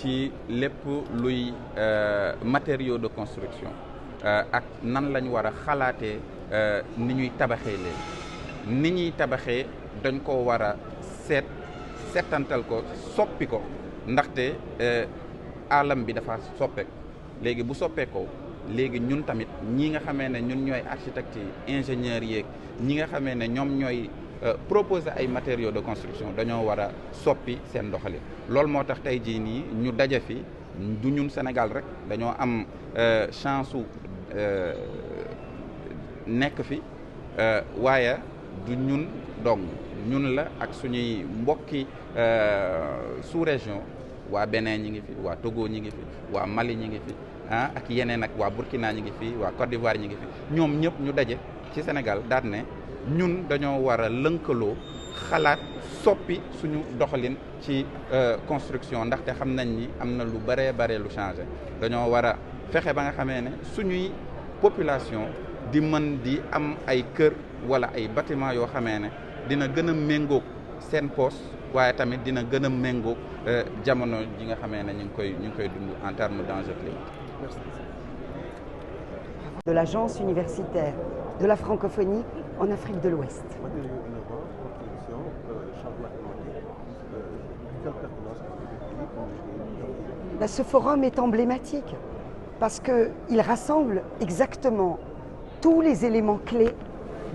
ci lépp luy matériaux de construction ak nan lañ war a xalaatee ni ñuy tabaxee leen ni ñuy tabaxee dañ ko war a seetantal ko soppi ko ndaxte alam bi dafa soppeeku léegi bu soppeekoo léegi ñun tamit ñi nga xamee ne ñun ñooy architectes yi ingénieurs yeeg ñi nga xamee ne ñoom ñooy proposer ay matériaux de construction dañoo war a soppi seen doxalin loolu moo tax tey jii nii ñu daje fi du ñun Sénégal rek dañoo am chance su nekk fi waaye du ñun dong ñun la ak suñuy mbokki sous-région waa Bénin ñi ngi fi waa Togo ñi ngi fi waa Mali ñi ngi fi ak yeneen ak waa Burkina ñi ngi fi waa Côte d'Ivoire ñi ngi fi ñoom ñëpp ñu daje ci Sénégal daal ne ñun dañoo war a lënkaloo xalaat soppi suñu doxalin ci construction ndaxte xam nañ ni am na lu bare lu changé dañoo war a fexe ba nga xamee ne suñuy population di mën di am ay kër wala ay bâtiment yoo xamee ne dina gën a méngoog seen poste waaye tamit dina gën a méngoog jamono ji nga xamee ne ñu ngi koy dund en termes d'enjeux climatiques. De l'agence universitaire de la francophonie en Afrique de l'Ouest. Ce forum est emblématique parce qu'il rassemble exactement tous les éléments clés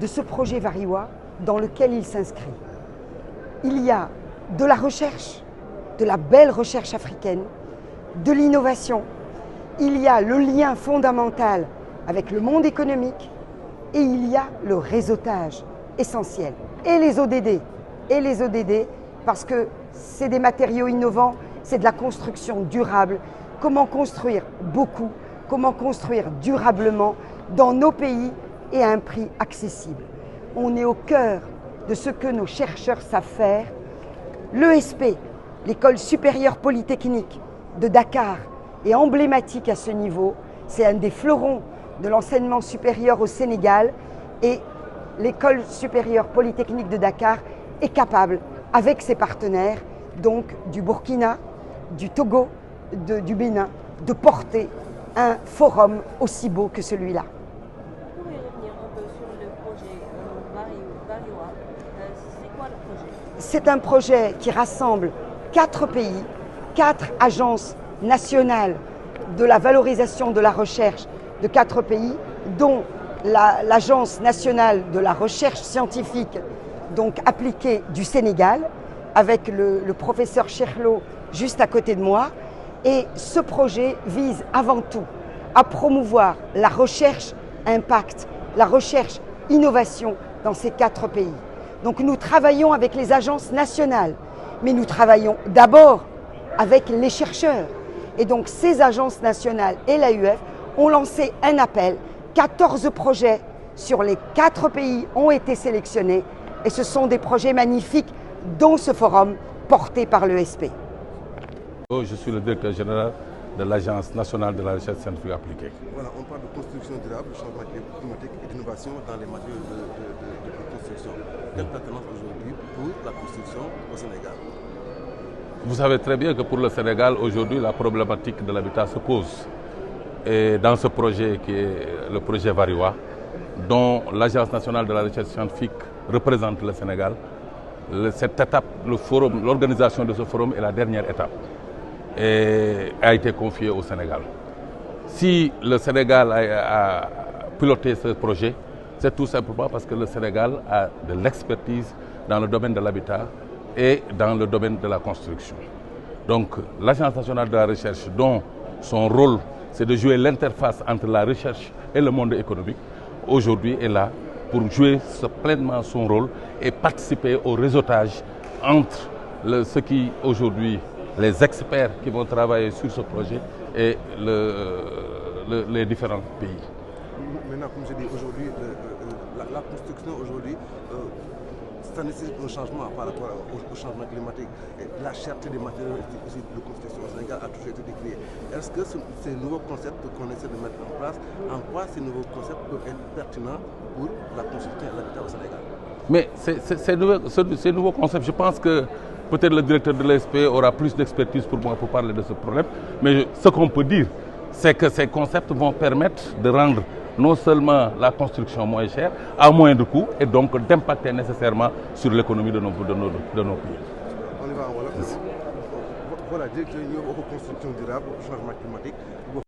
de ce projet Wariwa dans lequel il s'inscrit. Il y a de la recherche, de la belle recherche africaine, de l'innovation. Il y a le lien fondamental avec le monde économique et il y a le réseautage essentiel. Et les ODD, parce que c'est des matériaux innovants, c'est de la construction durable. Comment construire beaucoup, comment construire durablement dans nos pays et à un prix accessible. On est au cœur de ce que nos chercheurs savent faire. L'ESP, l'École supérieure polytechnique de Dakar, est emblématique à ce niveau. C'est un des fleurons de l'enseignement supérieur au Sénégal et l'École supérieure polytechnique de Dakar est capable, avec ses partenaires, donc du Burkina, du Togo, du Bénin, de porter un forum aussi beau que celui-là. Vous pouvez revenir un peu sur le projet Wariwa. C'est quoi le projet? C'est un projet qui rassemble 4 pays, 4 agences nationales de la valorisation de la recherche de 4 pays, dont l'Agence nationale de la recherche scientifique donc appliquée du Sénégal, avec le professeur Cherlo juste à côté de moi. Et ce projet vise avant tout à promouvoir la recherche impact, la recherche innovation dans ces 4 pays. Donc nous travaillons avec les agences nationales, mais nous travaillons d'abord avec les chercheurs. Et donc ces agences nationales et l'AUF ont lancé un appel. 14 projets sur les 4 pays ont été sélectionnés et ce sont des projets magnifiques dont ce forum porté par l'ESP. Je suis le directeur général de l'Agence nationale de la recherche scientifique appliquée. Voilà, on parle de construction durable, changement climatique et d'innovation dans les matériaux de construction. Quelle pertinence aujourd'hui pour la construction au Sénégal? Vous savez très bien que pour le Sénégal, aujourd'hui, la problématique de l'habitat se pose. Et dans ce projet qui est le projet Wariwa, dont l'Agence nationale de la recherche scientifique représente le Sénégal, cette étape, le forum, l'organisation de ce forum est la dernière étape et a été confiée au Sénégal. Si le Sénégal a piloté ce projet, c'est tout simplement parce que le Sénégal a de l'expertise dans le domaine de l'habitat et dans le domaine de la construction. Donc l'Agence nationale de la recherche, dont son rôle c'est de jouer l'interface entre la recherche et le monde économique, aujourd'hui est là pour jouer pleinement son rôle et participer au réseautage entre ceux qui aujourd'hui, les experts qui vont travailler sur ce projet et les différents pays. Maintenant, comme je dis, aujourd'hui, la construction aujourd'hui, ça nécessite un changement par rapport au changement climatique. Et la cherté des matériaux aussi de construction au Sénégal a toujours été décriée. Est-ce que ces nouveaux concepts qu'on essaie de mettre en place, en quoi ces nouveaux concepts peuvent être pertinents pour la construction et l'habitat au Sénégal? Mais ces nouveaux concepts, je pense que Peut-être le directeur de l'ESP aura plus d'expertise pour moi pour parler de ce problème. Mais ce qu'on peut dire, c'est que ces concepts vont permettre de rendre non seulement la construction moins chère, à moindre coût, et donc d'impacter nécessairement sur l'économie de nos pays. On y va, voilà. Voilà, directeur de construction durable, changement climatique.